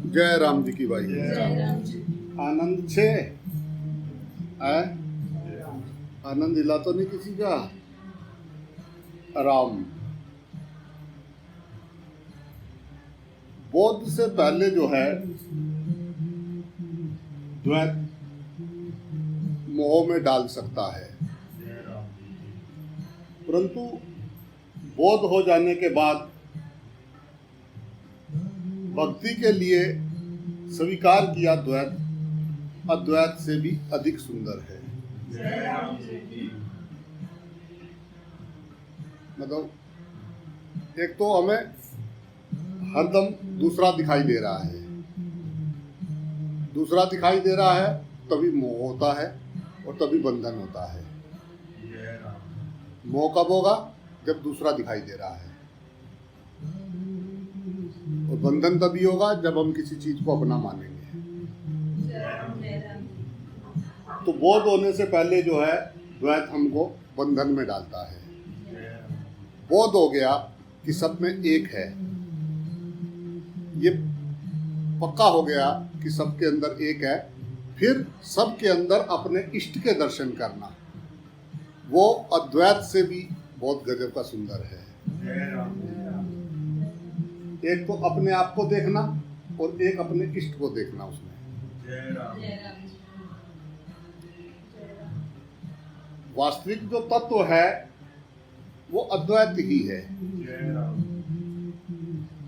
जय राम जी की भाई। जय राम जी। आनंद छे है। आनंद हिला तो नहीं किसी का। राम बौद्ध से पहले जो है द्वैत मोह में डाल सकता है, परंतु बौद्ध हो जाने के बाद भक्ति के लिए स्वीकार किया द्वैत अद्वैत से भी अधिक सुंदर है। जय राम जी। मतलब एक तो हमें हरदम दूसरा दिखाई दे रहा है, दूसरा दिखाई दे रहा है तभी मोह होता है और तभी बंधन होता है। मोह कब होगा? जब दूसरा दिखाई दे रहा है, और बंधन तभी होगा जब हम किसी चीज को अपना मानेंगे। तो बोध होने से पहले जो है द्वैत हमको बंधन में डालता है। बोध हो गया कि सब में एक है, ये पक्का हो गया कि सबके अंदर एक है, फिर सबके अंदर अपने इष्ट के दर्शन करना, वो अद्वैत से भी बहुत गजब का सुंदर है। एक तो अपने आप को देखना और एक अपने इष्ट को देखना उसमें। वास्तविक जो तत्व है वो अद्वैत ही है।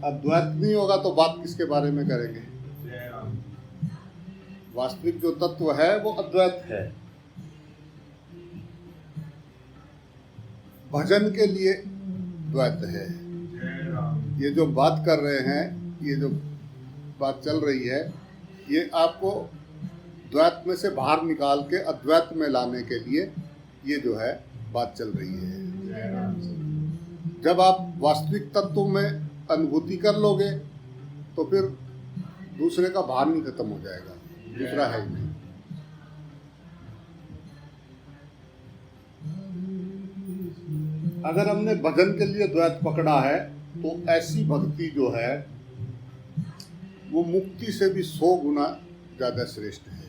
अद्वैत नहीं होगा तो बात किसके बारे में करेंगे? वास्तविक जो तत्व है वो अद्वैत है। भजन के लिए द्वैत है। ये जो बात कर रहे हैं, ये जो बात चल रही है, ये आपको द्वैत में से बाहर निकाल के अद्वैत में लाने के लिए ये जो है बात चल रही है। जब आप वास्तविक तत्व में अनुभूति कर लोगे तो फिर दूसरे का भार नहीं खत्म हो जाएगा, दूसरा है ही नहीं। अगर हमने भजन के लिए द्वैत पकड़ा है तो ऐसी भक्ति जो है वो मुक्ति से भी 100 गुना ज्यादा श्रेष्ठ है।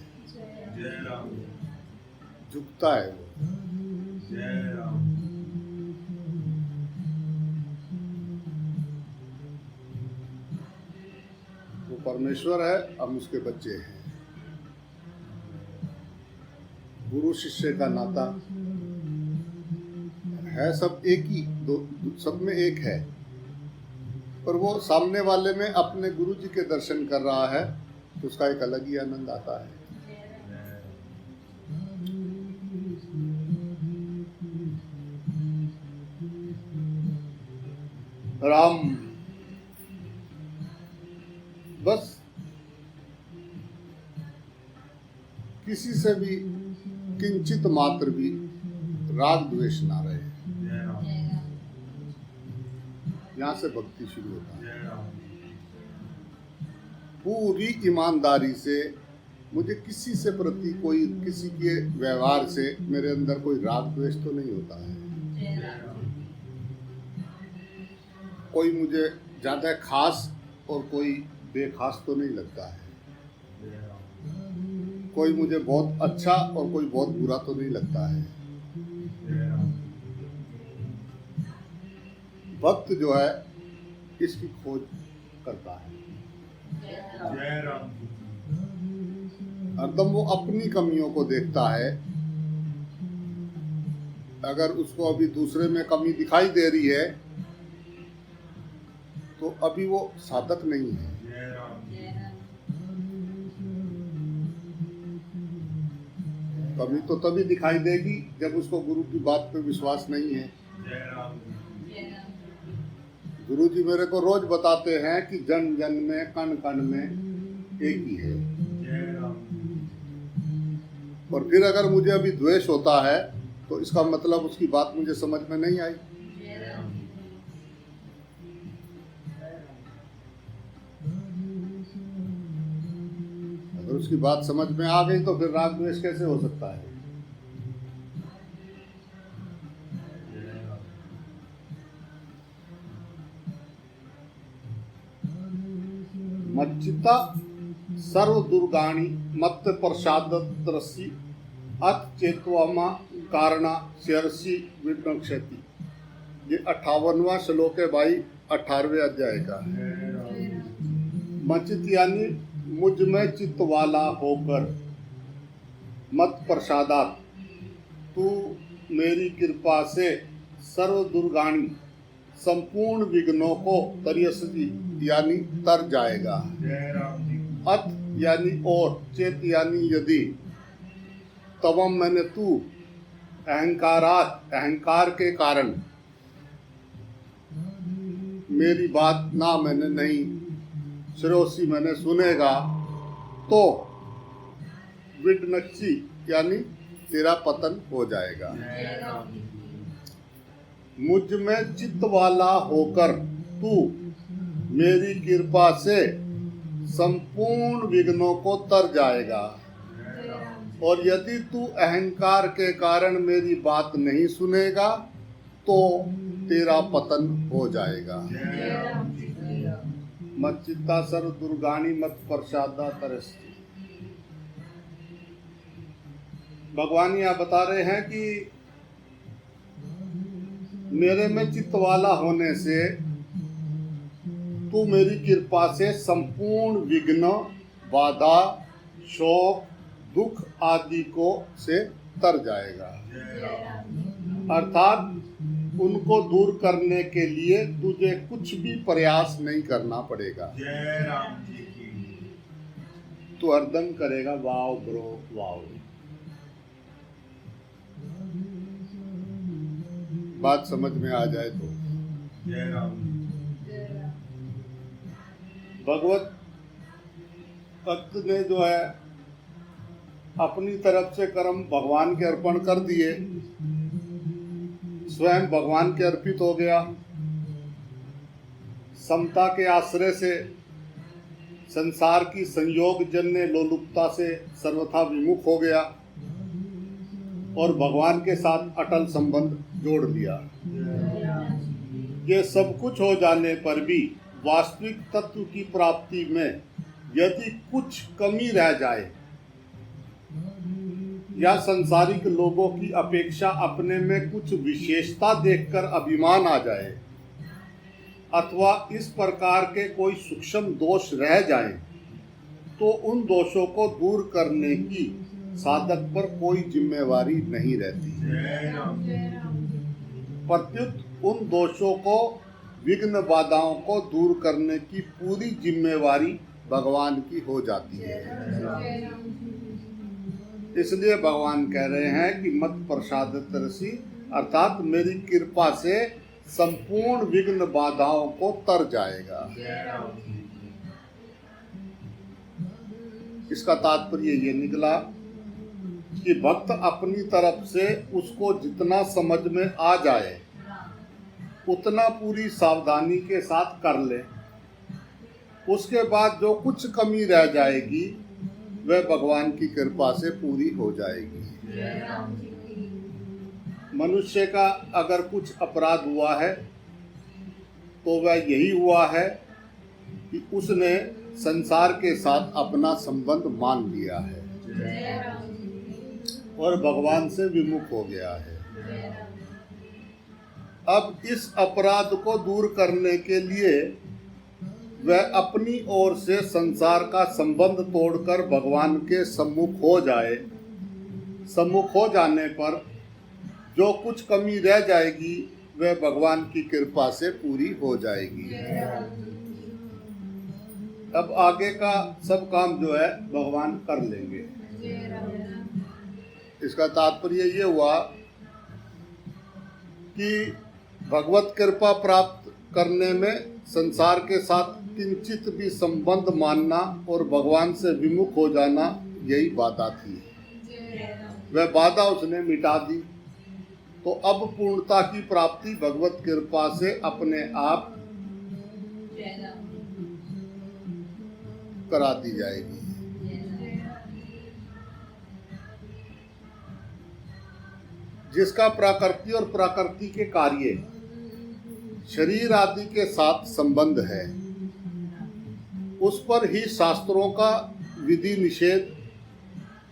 झुकता है वो। वो परमेश्वर है, हम उसके बच्चे हैं। गुरु शिष्य का नाता है, सब एक ही, सब में एक है, पर वो सामने वाले में अपने गुरु जी के दर्शन कर रहा है तो उसका एक अलग ही आनंद आता है। राम बस किसी से भी किंचित मात्र भी राग द्वेष ना रहे, यहाँ से भक्ति शुरू होता है। पूरी ईमानदारी से, मुझे किसी से प्रति कोई, किसी के व्यवहार से मेरे अंदर कोई राग द्वेष तो नहीं होता है। कोई मुझे ज्यादा खास और कोई बेखास तो नहीं लगता है। कोई मुझे बहुत अच्छा और कोई बहुत बुरा तो नहीं लगता है। भक्त जो है इसकी खोज करता है। हरदम वो अपनी कमियों को देखता है। अगर उसको अभी दूसरे में कमी दिखाई दे रही है तो अभी वो साधक नहीं है। कमी तो तभी दिखाई देगी जब उसको गुरु की बात पे विश्वास नहीं है। गुरु जी मेरे को रोज बताते हैं कि जन जन में, कण कण में एक ही है। और फिर अगर मुझे अभी द्वेष होता है तो इसका मतलब उसकी बात मुझे समझ में नहीं आई। अगर उसकी बात समझ में आ गई तो फिर राग द्वेष कैसे हो सकता है? मच्चिता सर्व दुर्गाणी मत प्रसाद तरसी अत चेतवामा कारणा शेरसी विनक्षति। ये 58वां श्लोक है भाई, 18वें अध्याय का। मच्चित यानी मुझ में चित्त वाला होकर, मत प्रसादात तू मेरी कृपा से सर्व दुर्गाणी संपूर्ण विघ्नों को तरियसी यानी तर जाएगा। अत यानी और, चेत यानी यदि, तवम मैंने तू, अहंकार के कारण, मेरी बात ना मैंने नहीं, श्रोसी मैंने सुनेगा, तो विडनक्षी यानी तेरा पतन हो जाएगा। मुझ में चित्त वाला होकर तू मेरी कृपा से संपूर्ण विघ्नों को तर जाएगा, और यदि तू अहंकार के कारण मेरी बात नहीं सुनेगा तो तेरा पतन हो जाएगा। मच्चित्ता सर्व दुर्गाणी मत प्रसादा तरस्ती। भगवान यहाँ बता रहे हैं कि मेरे में चित्त वाला होने से तू मेरी कृपा से संपूर्ण विघ्न, बाधा, शोक, दुख आदि को से तर जाएगा। अर्थात उनको दूर करने के लिए तुझे कुछ भी प्रयास नहीं करना पड़ेगा। तू हरदम करेगा वाव ब्रो वाव। बात समझ में आ जाए तो। भगवत भक्त ने जो है अपनी तरफ से कर्म भगवान के अर्पण कर दिए, स्वयं भगवान के अर्पित हो गया, समता के आश्रय से संसार की संयोग जन्य लोलुपता से सर्वथा विमुख हो गया और भगवान के साथ अटल संबंध जोड़ लिया। ये सब कुछ हो जाने पर भी वास्तविक तत्व की प्राप्ति में यदि कुछ कमी रह जाए या संसारिक लोगों की अपेक्षा अपने में कुछ विशेषता देखकर अभिमान आ जाए अथवा इस प्रकार के कोई सूक्ष्म दोष रह जाए तो उन दोषों को दूर करने की साधक पर कोई जिम्मेवारी नहीं रहती। प्रत्युत उन दोषों को, विघ्न बाधाओं को दूर करने की पूरी जिम्मेवारी भगवान की हो जाती है। इसलिए भगवान कह रहे हैं कि मत प्रसाद तरसी, अर्थात मेरी कृपा से संपूर्ण विघ्न बाधाओं को तर जाएगा। इसका तात्पर्य ये निकला कि भक्त अपनी तरफ से उसको जितना समझ में आ जाए उतना पूरी सावधानी के साथ कर ले। उसके बाद जो कुछ कमी रह जाएगी वह भगवान की कृपा से पूरी हो जाएगी। मनुष्य का अगर कुछ अपराध हुआ है तो वह यही हुआ है कि उसने संसार के साथ अपना संबंध मान लिया है और भगवान से विमुख हो गया है। अब इस अपराध को दूर करने के लिए वह अपनी ओर से संसार का संबंध तोड़कर भगवान के सम्मुख हो जाए। सम्मुख हो जाने पर जो कुछ कमी रह जाएगी वह भगवान की कृपा से पूरी हो जाएगी। अब आगे का सब काम जो है भगवान कर लेंगे। इसका तात्पर्य ये हुआ कि भगवत कृपा प्राप्त करने में संसार के साथ किंचित भी संबंध मानना और भगवान से विमुख हो जाना यही बाधा थी। वह बाधा उसने मिटा दी, तो अब पूर्णता की प्राप्ति भगवत कृपा से अपने आप करा दी जाएगी। जिसका प्रकृति और प्रकृति के कार्य शरीर आदि के साथ संबंध है उस पर ही शास्त्रों का विधि निषेध,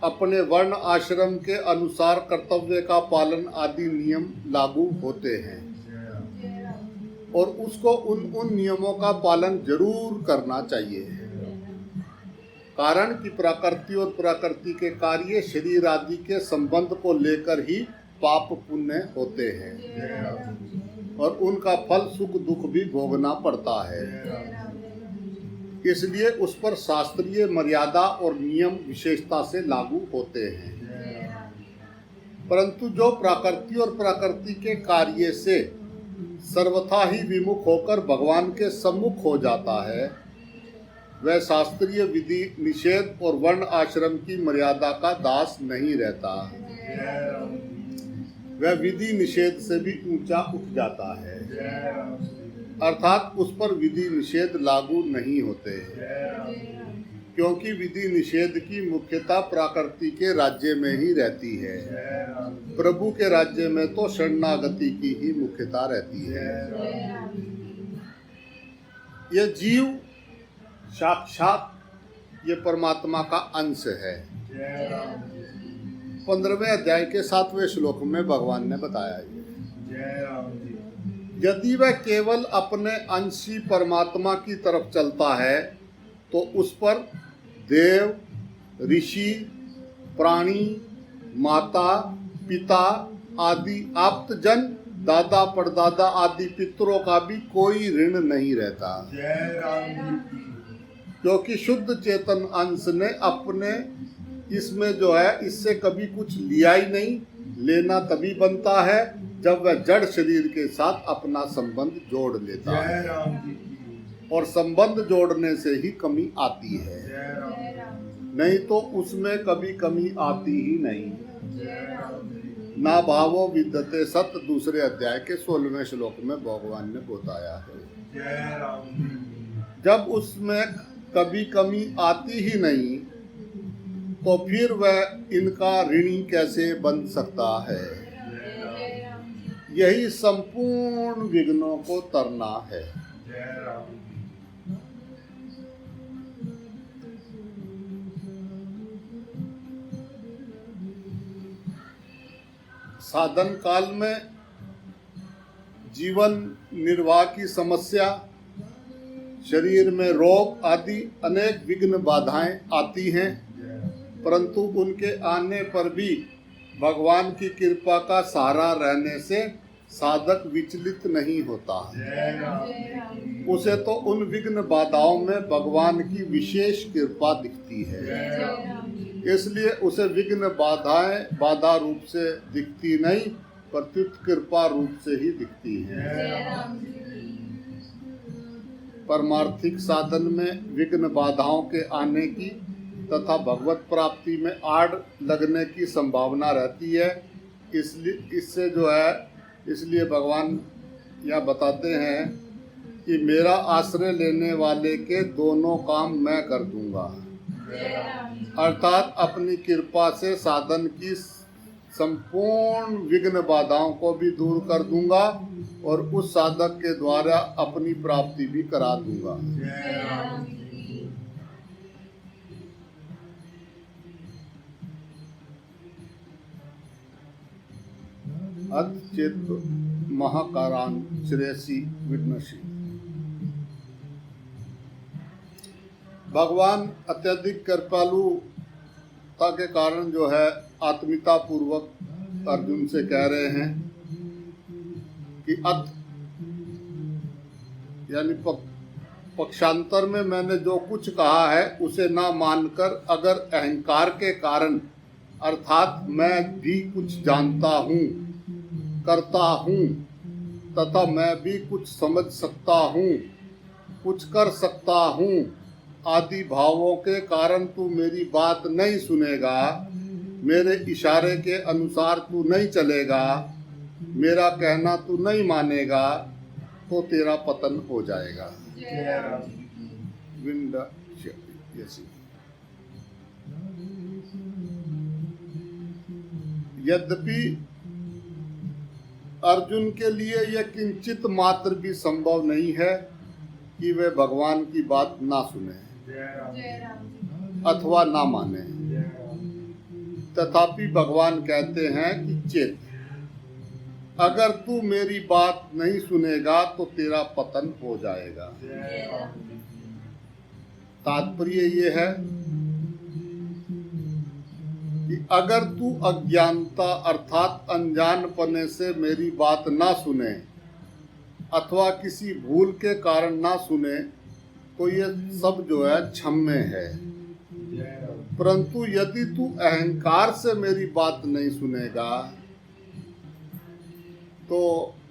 अपने वर्ण आश्रम के अनुसार कर्तव्य का पालन आदि नियम लागू होते हैं और उसको उन नियमों का पालन जरूर करना चाहिए। कारण कि प्रकृति और प्रकृति के कार्य शरीर आदि के संबंध को लेकर ही पाप पुण्य होते हैं और उनका फल सुख दुख भी भोगना पड़ता है। इसलिए उस पर शास्त्रीय मर्यादा और नियम विशेषता से लागू होते हैं। परंतु जो प्रकृति और प्रकृति के कार्य से सर्वथा ही विमुख होकर भगवान के सम्मुख हो जाता है, वह शास्त्रीय विधि निषेध और वर्ण आश्रम की मर्यादा का दास नहीं रहता। वह विधि निषेध से भी ऊंचा उठ जाता है, अर्थात उस पर विधि निषेध लागू नहीं होते, क्योंकि विधि निषेध की मुख्यता प्रकृति के राज्य में ही रहती है। प्रभु के राज्य में तो शरणागति की ही मुख्यता रहती है। यह जीव साक्षात ये परमात्मा का अंश है। 15वें अध्याय के 7वें श्लोक में भगवान ने बताया यदि वह केवल अपने अंशी परमात्मा की तरफ चलता है तो उस पर देव, ऋषि, प्राणी, माता, पिता आदि आप्तजन, दादा परदादा आदि पितरों का भी कोई ऋण नहीं रहता, क्योंकि शुद्ध चेतन अंश ने अपने इसमें जो है इससे कभी कुछ लिया ही नहीं। लेना तभी बनता है जब वह जड़ शरीर के साथ अपना संबंध जोड़ लेता है, और संबंध जोड़ने से ही कमी आती है, नहीं तो उसमें कभी कमी आती ही नहीं। ना भावो विद्यते सत, दूसरे अध्याय के 16वें श्लोक में भगवान ने बताया है। जब उसमें कभी कमी आती ही नहीं तो फिर वह इनका ऋणी कैसे बन सकता है। यही संपूर्ण विघ्नों को तरना है। साधन काल में जीवन निर्वाह की समस्या, शरीर में रोग आदि अनेक विघ्न बाधाएं आती हैं, परंतु उनके आने पर भी भगवान की कृपा का सहारा रहने से साधक विचलित नहीं होता। उसे तो उन विघ्न बाधाओं में भगवान की विशेष कृपा दिखती है, इसलिए उसे विघ्न बाधाएं बाधा रूप से दिखती नहीं, प्रत्युत कृपा रूप से ही दिखती है। परमार्थिक साधन में विघ्न बाधाओं के आने की तथा भगवत प्राप्ति में आड़ लगने की संभावना रहती है। इसलिए भगवान यह बताते हैं कि मेरा आश्रय लेने वाले के दोनों काम मैं कर दूंगा, अर्थात अपनी कृपा से साधन की संपूर्ण विघ्न बाधाओं को भी दूर कर दूंगा और उस साधक के द्वारा अपनी प्राप्ति भी करा दूंगा। अतचेत महाकारान श्रेयसी विघ्नसी। भगवान अत्यधिक कृपालुता के कारण जो है आत्मीयता पूर्वक अर्जुन से कह रहे हैं कि अत यानी पक्षांतर में मैंने जो कुछ कहा है उसे ना मानकर अगर अहंकार के कारण, अर्थात मैं भी कुछ जानता हूँ, करता हूँ तथा मैं भी कुछ समझ सकता हूँ, कुछ कर सकता हूँ आदि भावों के कारण तू मेरी बात नहीं सुनेगा, मेरे इशारे के अनुसार तू नहीं चलेगा, मेरा कहना तू नहीं मानेगा, तो तेरा पतन हो जाएगा। यद्यपि अर्जुन के लिए यह किंचित मात्र भी संभव नहीं है कि वे भगवान की बात ना सुने, जय राम जी अथवा ना माने। तथापि भगवान कहते हैं कि चेत, अगर तू मेरी बात नहीं सुनेगा तो तेरा पतन हो जाएगा। जय राम जी तात्पर्य ये है कि अगर तू अज्ञानता अर्थात अनजानपने से मेरी बात ना सुने अथवा किसी भूल के कारण ना सुने तो ये सब जो है क्षम्य है। परंतु यदि तू अहंकार से मेरी बात नहीं सुनेगा तो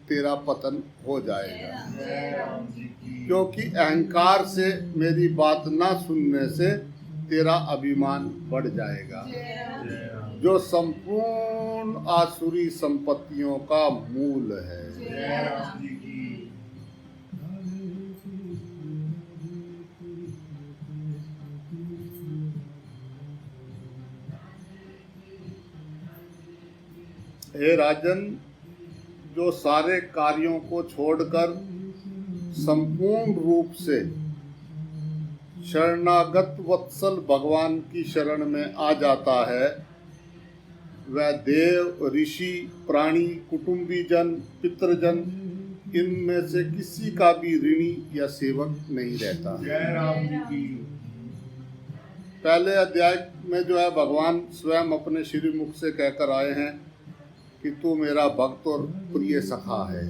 तेरा पतन हो जाएगा, जय राम जी की क्योंकि अहंकार से मेरी बात ना सुनने से तेरा अभिमान बढ़ जाएगा, जय राम जी जो संपूर्ण आसुरी संपत्तियों का मूल है। जय राम जी की हे राजन, जो सारे कार्यों को छोड़कर संपूर्ण रूप से शरणागत वत्सल भगवान की शरण में आ जाता है, वह देव, ऋषि, प्राणी, कुटुंबीजन, पितृजन इनमें से किसी का भी ऋणी या सेवक नहीं रहता। जय राम जी की पहले अध्याय में जो है भगवान स्वयं अपने श्रीमुख से कहकर आए हैं कि तू मेरा भक्त और प्रिय सखा है।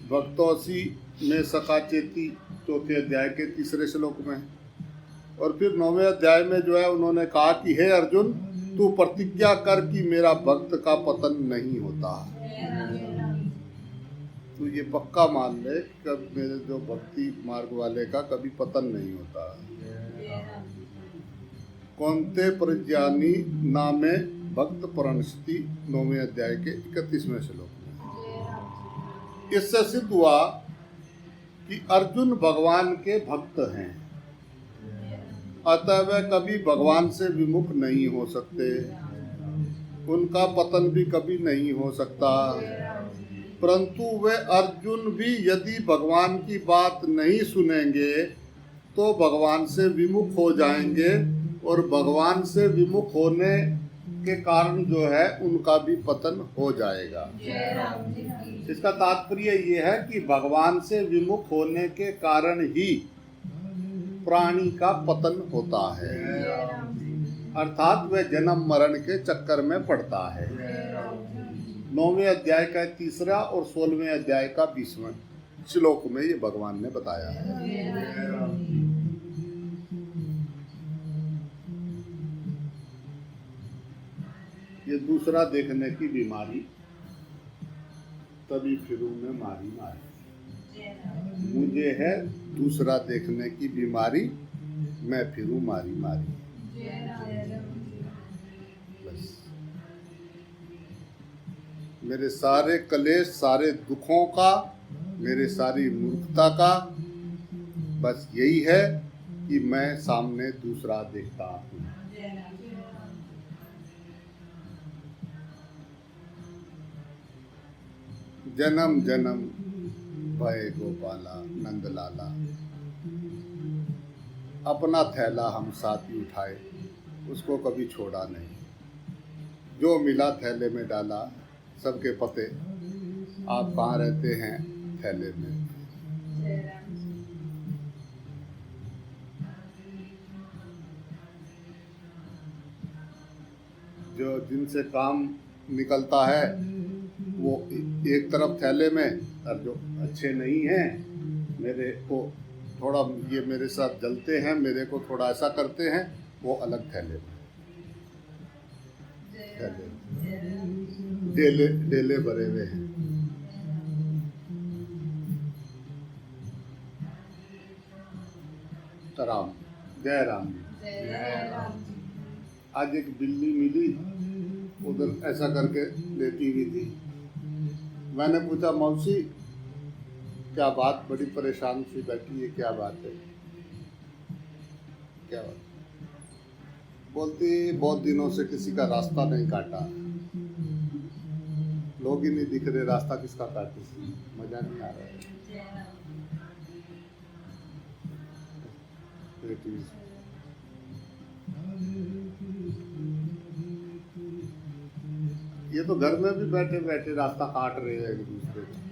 भक्तोसी में सखा चेती, चौथे अध्याय के तीसरे श्लोक में। और फिर 9वें अध्याय में जो है उन्होंने कहा कि हे अर्जुन, तू प्रतिज्ञा कर कि मेरा भक्त का पतन नहीं होता। तो ये पक्का मान ले कि कब मेरे जो भक्ति मार्ग वाले का कभी पतन नहीं होता। कौन्ते प्रज्ञानी नामे भक्त प्रणश्ति, 9वें अध्याय के 31वें श्लोक में। इससे सिद्ध हुआ कि अर्जुन भगवान के भक्त हैं, अतः वे कभी भगवान से विमुख नहीं हो सकते, उनका पतन भी कभी नहीं हो सकता। परंतु वे अर्जुन भी यदि भगवान की बात नहीं सुनेंगे तो भगवान से विमुख हो जाएंगे, और भगवान से विमुख होने के कारण जो है उनका भी पतन हो जाएगा। इसका तात्पर्य ये है कि भगवान से विमुख होने के कारण ही प्राणी का पतन होता है, अर्थात वह जन्म मरण के चक्कर में पड़ता है। 9वें अध्याय का 3 और 16वें अध्याय का 20वां श्लोक में ये भगवान ने बताया है। ये दूसरा देखने की बीमारी, तभी फिरूं मैं मारी मारी। मुझे है दूसरा देखने की बीमारी, मैं फिरूं मारी मारी। बस मेरे सारे कलेश, सारे दुखों का, मेरे सारी मूर्खता का बस यही है कि मैं सामने दूसरा देखता हूँ। जन्म जन्म भय गोपाला नंदलाला, अपना थैला हम साथ ही उठाए, उसको कभी छोड़ा नहीं। जो मिला थैले में डाला, सबके पते, आप कहाँ रहते हैं थैले में। जो जिनसे काम निकलता है वो एक तरफ थैले में, और जो अच्छे नहीं हैं, मेरे को थोड़ा ये मेरे साथ जलते हैं, मेरे को थोड़ा ऐसा करते हैं, वो अलग थैले में। डेले डेले भरे हुए हैं। राम, जय राम जी। आज एक बिल्ली मिली, उधर ऐसा करके लेटी हुई थी। मैंने पूछा, मौसी क्या बात, बड़ी परेशान सी बैठी है, क्या बात है? क्या बात? बोलती बहुत दिनों से किसी का रास्ता नहीं काटा, लोग ही नहीं दिख रहे, रास्ता किसका काटे, मजा नहीं आ रहा है। नेगेटिव। ये तो घर में भी बैठे बैठे रास्ता काट रहे हैं एक दूसरे को।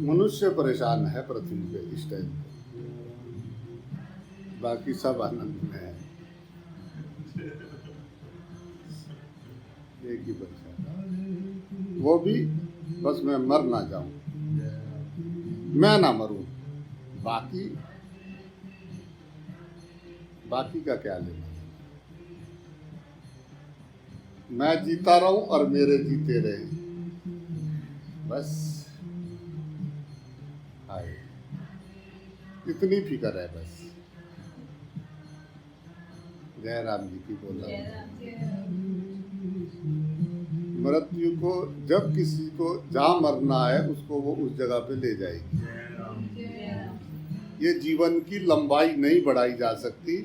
मनुष्य परेशान है पृथ्वी पे इस टाइम पे, बाकी सब आनंद में है। एक ही परेशान, वो भी बस मैं मर ना जाऊं, मैं ना मरूं, बाकी का क्या लेना। मैं जीता रहूं और मेरे जीते रहे, बस आए, इतनी फिक्र है बस। जय राम जी की बोला। मृत्यु को जब किसी को जहाँ मरना है उसको वो उस जगह पे ले जाएगी। ये जीवन की लंबाई नहीं बढ़ाई जा सकती,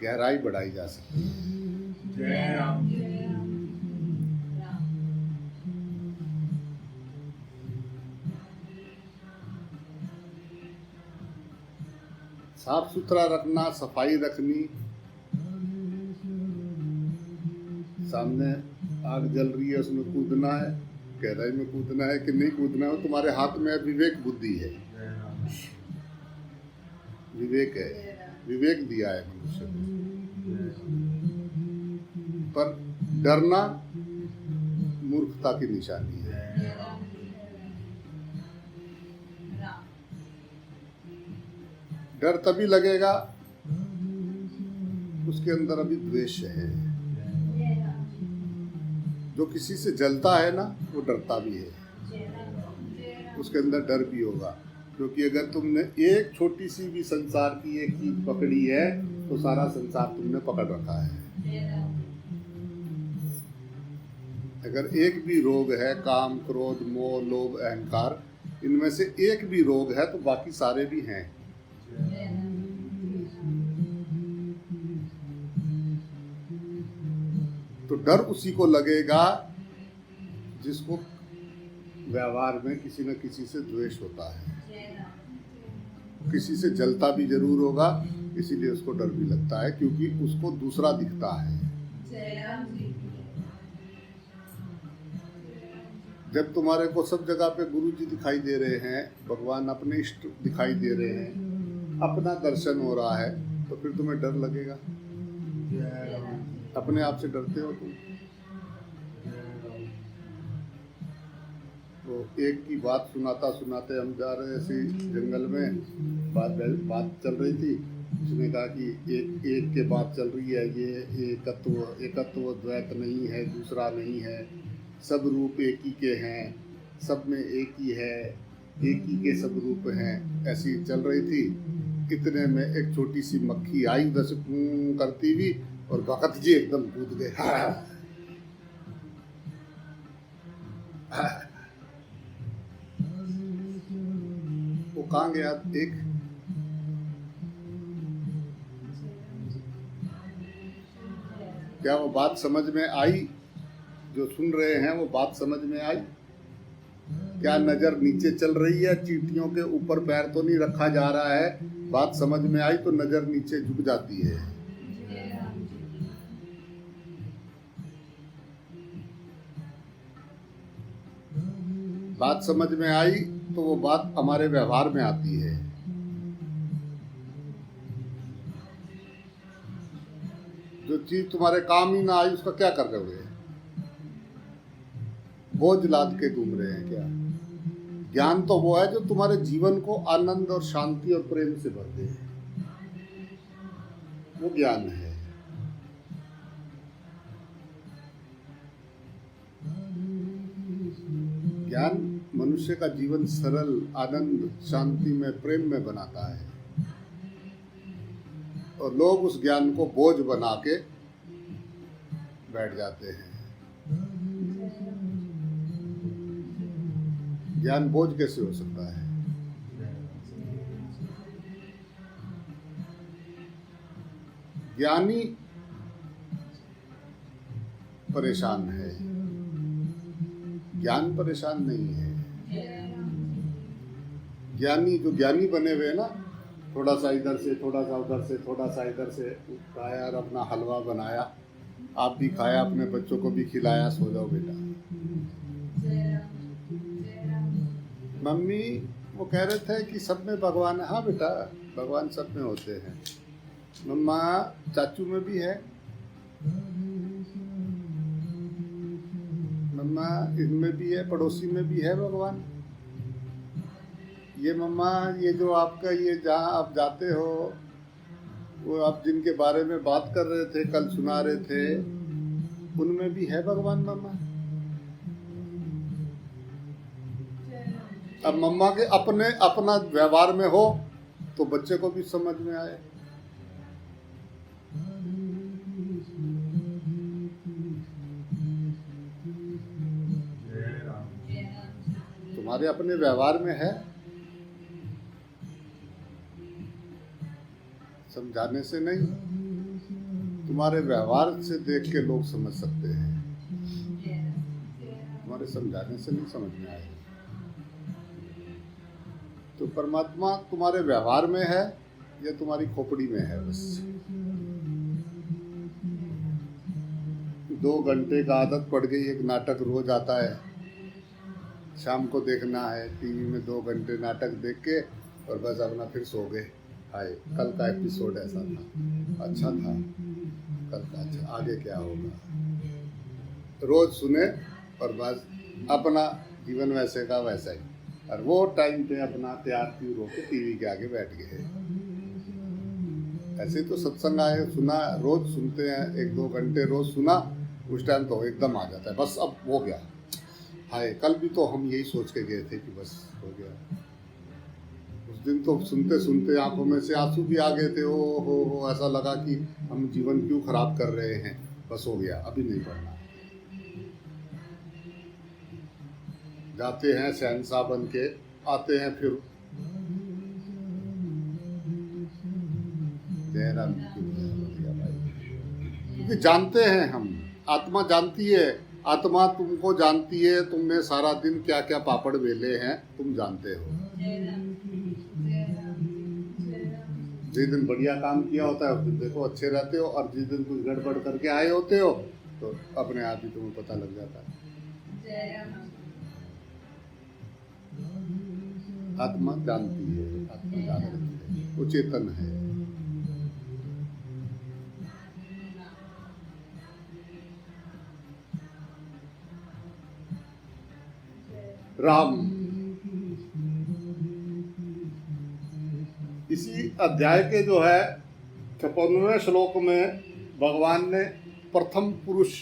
गहराई बढ़ाई जा सकती है। जय राम जी। साफ सुथरा रखना, सफाई रखनी। सामने आग जल रही है, उसमें कूदना है, गहराई में कूदना है कि नहीं कूदना है, तुम्हारे हाथ में विवेक बुद्धि है। विवेक है, विवेक दिया है मनुष्य को। पर डरना मूर्खता की निशानी है। डर तभी लगेगा उसके अंदर अभी द्वेष है। जो किसी से जलता है ना, वो डरता भी है, उसके अंदर डर भी होगा। क्योंकि अगर तुमने एक छोटी सी भी संसार की एक चीज पकड़ी है तो सारा संसार तुमने पकड़ रखा है। अगर एक भी रोग है, काम, क्रोध, मोह, लोभ, अहंकार, इनमें से एक भी रोग है तो बाकी सारे भी हैं। तो डर उसी को लगेगा जिसको व्यवहार में किसी न किसी से द्वेष होता है। किसी से जलता भी जरूर होगा, इसीलिए उसको डर भी लगता है, क्योंकि उसको दूसरा दिखता है। जब तुम्हारे को सब जगह पे गुरु जी दिखाई दे रहे हैं, भगवान अपने इष्ट दिखाई दे रहे हैं, अपना दर्शन हो रहा है, तो फिर तुम्हें डर लगेगा। अपने आप से डरते हो तुम। तो एक की बात सुनाता सुनाते हम जा रहे थे जंगल में, बात चल रही थी। उसने कहा कि एक के बात चल रही है, ये एकत्व द्वैत नहीं है, दूसरा नहीं है, सब रूप एक ही के हैं, सब में एक ही है, एक ही के सब रूप हैं। ऐसी चल रही थी। इतने में एक छोटी सी मक्खी आई, उधर से कूं करती हुई, और भगत जी एकदम कूद गए। वो कहाँ गया? एक क्या वो बात समझ में आई? जो सुन रहे हैं वो बात समझ में आई? क्या नजर नीचे चल रही है? चींटियों के ऊपर पैर तो नहीं रखा जा रहा है? बात समझ में आई तो नजर नीचे झुक जाती है। बात समझ में आई तो वो बात हमारे व्यवहार में आती है। जो चीज तुम्हारे काम ही ना आई उसका क्या कर रहे हो? बोझ लाद के घूम रहे हैं क्या? ज्ञान तो वो है जो तुम्हारे जीवन को आनंद और शांति और प्रेम से भर दे, वो ज्ञान है। ज्ञान मनुष्य का जीवन सरल, आनंद, शांति में, प्रेम में बनाता है। और लोग उस ज्ञान को बोझ बना के बैठ जाते हैं। ज्ञान बोझ कैसे हो सकता है? ज्ञानी परेशान है, ज्ञान परेशान नहीं है। ज्ञानी जो ज्ञानी बने हुए हैं ना, थोड़ा सा इधर से, थोड़ा सा उधर से, थोड़ा सा इधर से खाया और अपना हलवा बनाया, आप भी खाया, अपने बच्चों को भी खिलाया, सो जाओ बेटा। मम्मी वो कह रहे थे कि सब में भगवान है। हाँ बेटा, भगवान सब में होते हैं। मम्मा चाचू में भी है, मम्मा इनमें भी है, पड़ोसी में भी है भगवान। ये मम्मा, ये जो आपका ये जहाँ आप जाते हो, वो आप जिनके बारे में बात कर रहे थे, कल सुना रहे थे, उनमें भी है भगवान मम्मा। अब मम्मा के अपने अपना व्यवहार में हो तो बच्चे को भी समझ में आए। तुम्हारे अपने व्यवहार में है, समझाने से नहीं, तुम्हारे व्यवहार से देख के लोग समझ सकते हैं, तुम्हारे समझाने से नहीं समझ में आएगा। तो परमात्मा तुम्हारे व्यवहार में है या तुम्हारी खोपड़ी में है बस। 2 घंटे का आदत पड़ गई, एक नाटक रोज आता है, शाम को देखना है, टीवी में 2 घंटे नाटक देख के और बस अपना फिर सो गए। हाय, कल का एपिसोड ऐसा था, अच्छा था, कल का अच्छा, आगे क्या होगा। रोज सुने और बस अपना जीवन वैसे का वैसा ही, और वो टाइम पे अपना तैयार प्यूर होकर टीवी के आगे बैठ गए। ऐसे तो सत्संग आए, सुना, रोज सुनते हैं, 1-2 घंटे रोज सुना, उस टाइम तो एकदम आ जाता है, बस अब हो गया। हाय, कल भी तो हम यही सोच के गए थे कि बस हो गया। उस दिन तो सुनते सुनते आंखों में से आंसू भी आ गए थे। ओ हो, ऐसा लगा कि हम जीवन क्यों खराब कर रहे हैं, बस हो गया, अभी नहीं पढ़ना। जाते हैं शहंशाह बन के, आते हैं फिर जयराम जी क्योंकि जानते हैं हम, आत्मा जानती है, आत्मा तुमको जानती है, तुमने सारा दिन क्या क्या पापड़ बेले हैं तुम जानते हो। जिस दिन बढ़िया काम किया होता है उस दिन देखो अच्छे रहते हो, और जिस दिन कुछ गड़बड़ करके आए होते हो तो अपने आप ही तुम्हें पता लग जाता है। आत्मा जानती है, आत्मा जागृत है, वो चेतन है। राम, इसी अध्याय के जो है 56वें श्लोक में भगवान ने प्रथम पुरुष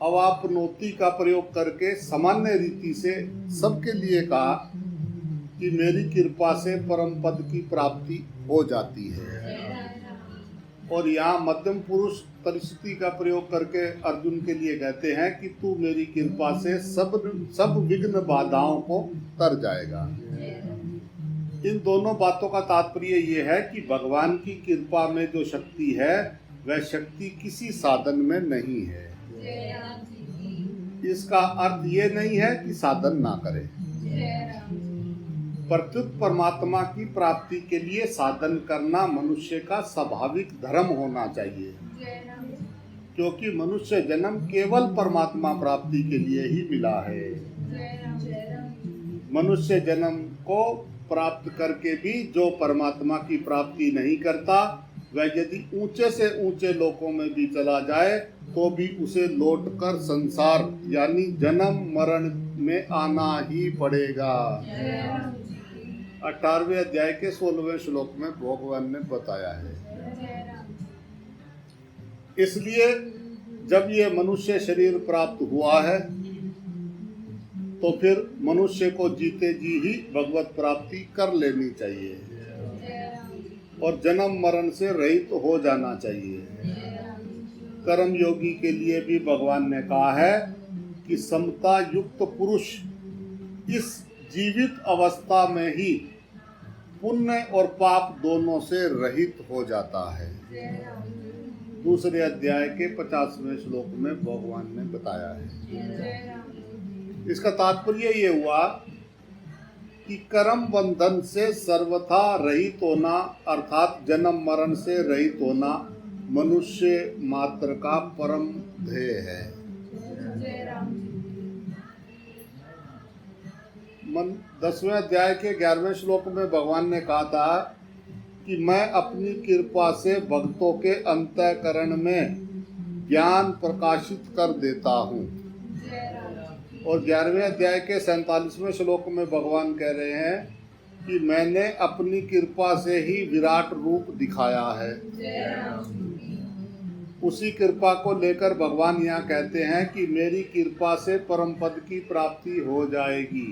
अवापनोति का प्रयोग करके सामान्य रीति से सबके लिए कहा कि मेरी कृपा से परम पद की प्राप्ति हो जाती है। और यहाँ मध्यम पुरुष परिस्थिति का प्रयोग करके अर्जुन के लिए कहते हैं कि तू मेरी कृपा से सब विघ्न बाधाओं को तर जाएगा। इन दोनों बातों का तात्पर्य ये है कि भगवान की कृपा में जो शक्ति है वह शक्ति किसी साधन में नहीं है। इसका अर्थ ये नहीं है कि साधन ना करे। प्रत्युत परमात्मा की प्राप्ति के लिए साधन करना मनुष्य का स्वाभाविक धर्म होना चाहिए, क्योंकि मनुष्य जन्म केवल परमात्मा प्राप्ति के लिए ही मिला है। मनुष्य जन्म को प्राप्त करके भी जो परमात्मा की प्राप्ति नहीं करता, वह यदि ऊंचे से ऊंचे लोकों में भी चला जाए तो भी उसे लौटकर संसार यानी जन्म मरण में आना ही पड़ेगा। 18वें अध्याय के 16वें श्लोक में भगवान ने बताया है। इसलिए जब ये मनुष्य शरीर प्राप्त हुआ है तो फिर मनुष्य को जीते जी ही भगवत प्राप्ति कर लेनी चाहिए और जन्म मरण से रहित हो जाना चाहिए। कर्म योगी के लिए भी भगवान ने कहा है कि समता युक्त पुरुष इस जीवित अवस्था में ही पुण्य और पाप दोनों से रहित हो जाता है। दूसरे अध्याय के 50वें श्लोक में भगवान ने बताया है। इसका तात्पर्य ये हुआ कि कर्म बंधन से सर्वथा रहित होना अर्थात जन्म मरण से रहित होना मनुष्य मात्र का परम ध्येय है। मन 10वें अध्याय के 11वें श्लोक में भगवान ने कहा था कि मैं अपनी कृपा से भक्तों के अंतःकरण में ज्ञान प्रकाशित कर देता हूँ। और 11वें अध्याय के 47वें श्लोक में भगवान कह रहे हैं कि मैंने अपनी कृपा से ही विराट रूप दिखाया है। उसी कृपा को लेकर भगवान यहाँ कहते हैं कि मेरी कृपा से परम पद की प्राप्ति हो जाएगी।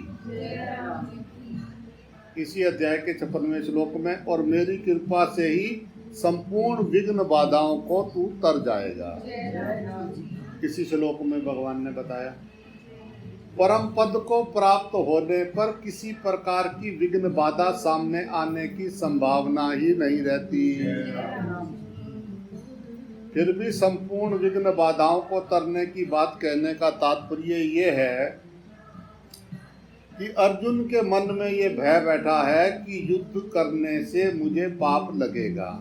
इसी अध्याय के 56वें श्लोक में, और मेरी कृपा से ही संपूर्ण विघ्न बाधाओं को तू तर जाएगा। इसी श्लोक में भगवान ने बताया परम पद को प्राप्त होने पर किसी प्रकार की विघ्न बाधा सामने आने की संभावना ही नहीं रहती। फिर भी संपूर्ण विघ्न बाधाओं को तरने की बात कहने का तात्पर्य ये है कि अर्जुन के मन में ये भय बैठा है कि युद्ध करने से मुझे पाप लगेगा।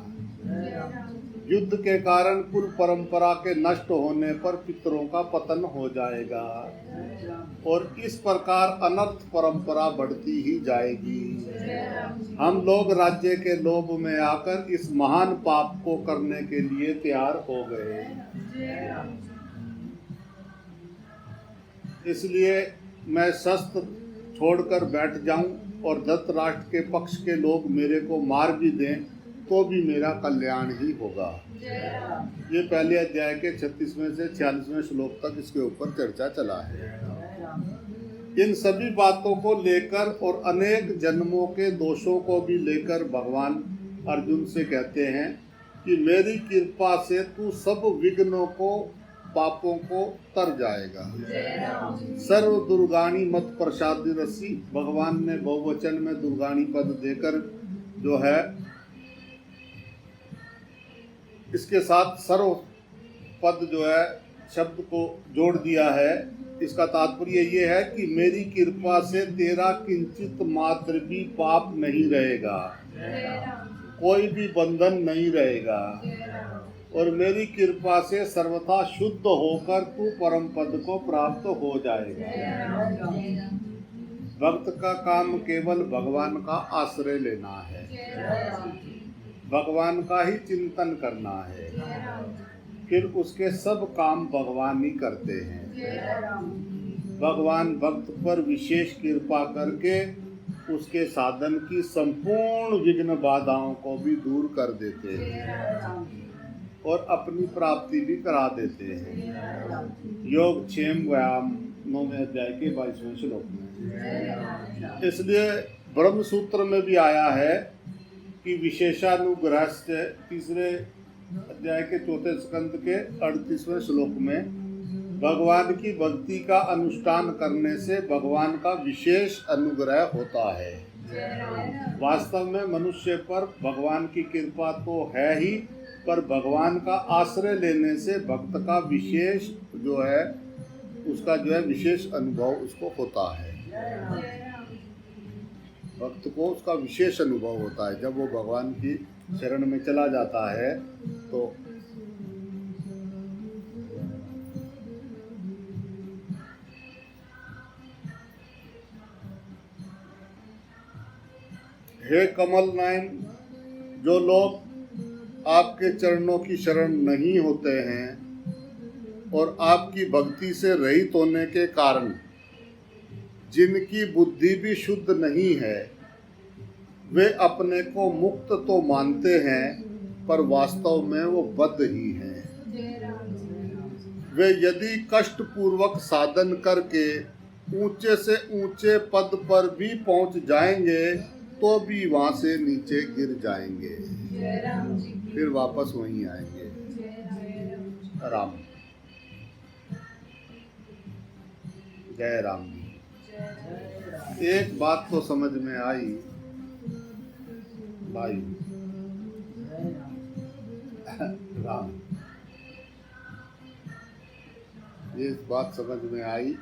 युद्ध के कारण कुल परंपरा के नष्ट होने पर पितरों का पतन हो जाएगा और इस प्रकार अनर्थ परंपरा बढ़ती ही जाएगी। हम लोग राज्य के लोभ में आकर इस महान पाप को करने के लिए तैयार हो गए। इसलिए मैं शस्त्र छोड़कर बैठ जाऊं और धृतराष्ट्र के पक्ष के लोग मेरे को मार भी दें तो भी मेरा कल्याण ही होगा। ये पहले अध्याय के 36वें से 46वें श्लोक तक इसके ऊपर चर्चा चला है। इन सभी बातों को लेकर और अनेक जन्मों के दोषों को भी लेकर भगवान अर्जुन से कहते हैं कि मेरी कृपा से तू सब विघ्नों को पापों को तर जाएगा। सर्व दुर्गाणी मत प्रसाद रसी, भगवान ने बहुवचन में दुर्गाणी पद देकर जो है इसके साथ सर्व पद जो है शब्द को जोड़ दिया है। इसका तात्पर्य ये है कि मेरी कृपा से तेरा किंचित मात्र भी पाप नहीं रहेगा, कोई भी बंधन नहीं रहेगा और मेरी कृपा से सर्वथा शुद्ध होकर तू परम पद को प्राप्त हो जाएगा। भक्त का काम केवल भगवान का आश्रय लेना है, भगवान का ही चिंतन करना है, फिर उसके सब काम भगवान ही करते हैं। भगवान भक्त पर विशेष कृपा करके उसके साधन की संपूर्ण विघ्न बाधाओं को भी दूर कर देते हैं और अपनी प्राप्ति भी करा देते हैं। योग क्षेम व्यायाम 9वें अध्याय के 22वें श्लोक में। इसलिए ब्रह्म सूत्र में भी आया है कि विशेषानुग्रह से 3रे अध्याय के 4थे स्कंद के 38वें श्लोक में भगवान की भक्ति का अनुष्ठान करने से भगवान का विशेष अनुग्रह होता है। वास्तव में मनुष्य पर भगवान की कृपा तो है ही, पर भगवान का आश्रय लेने से भक्त का विशेष जो है उसका जो है विशेष अनुभव उसको होता है। भक्त को उसका विशेष अनुभव होता है जब वो भगवान की शरण में चला जाता है। तो हे कमल नयन, जो लोग आपके चरणों की शरण नहीं होते हैं और आपकी भक्ति से रहित होने के कारण जिनकी बुद्धि भी शुद्ध नहीं है, वे अपने को मुक्त तो मानते हैं पर वास्तव में वो बद्ध ही हैं। वे यदि कष्ट पूर्वक साधन करके ऊंचे से ऊंचे पद पर भी पहुंच जाएंगे तो भी वहां से नीचे गिर जाएंगे, फिर वापस वहीं आएंगे। राम जय राम जी। एक बात तो समझ में आई भाई, राम ये बात समझ में आई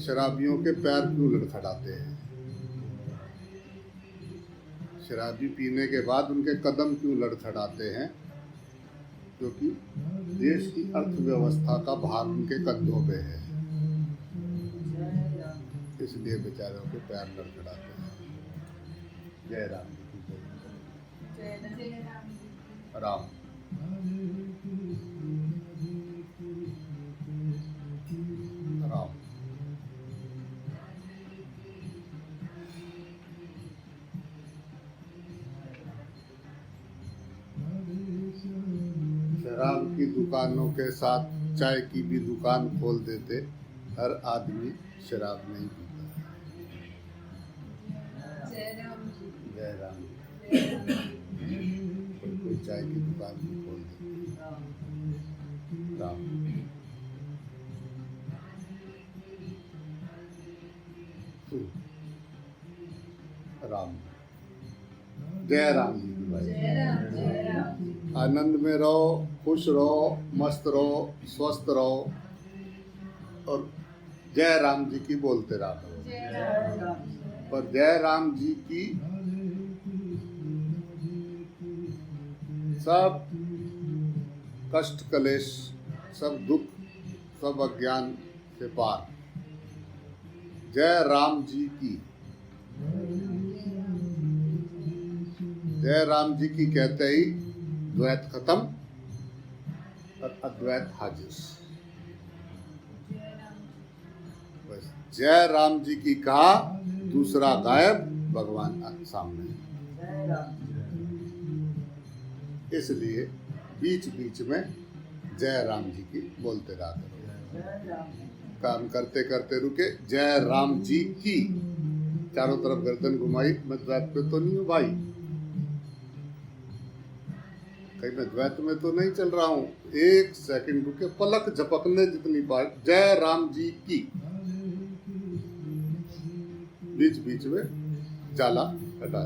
शराबियों के पैर क्यों लड़खड़ाते हैं? शराबी पीने के बाद उनके कदम क्यों लड़खड़ाते हैं? क्योंकि देश की अर्थव्यवस्था का भार उनके कंधों पे है, इसलिए बेचारों के पैर लड़खड़ाते हैं। जय राम जी की जय। राम राम। शराब की दुकानों के साथ चाय की भी दुकान खोल देते, हर आदमी शराब नहीं पीता। जय राम। कोई चाय की दुकान भी खोल देते। राम राम। जय राम जी की भाई। आनंद में रहो, खुश रहो, मस्त रहो, स्वस्थ रहो और जय राम जी की बोलते रहो। पर जय राम जी की सब कष्ट कलेश, सब दुख, सब अज्ञान से पार। जय राम जी की। जय राम जी की कहते ही द्वैत खत्म और अद्वैत हाजिर। बस जय राम जी की कहा, दूसरा गायब, भगवान सामने। इसलिए बीच बीच में जय राम जी की बोलते रहा करो। काम करते करते रुके, जय राम जी की। चारों तरफ गर्दन घुमाई, मैं द्वैत पे तो नहीं हूँ भाई, कहीं मैं द्वैत में तो नहीं चल रहा हूँ। एक सेकंड रुके, पलक झपकने जितनी बार जय राम जी की। बीच बीच में जाला हटा।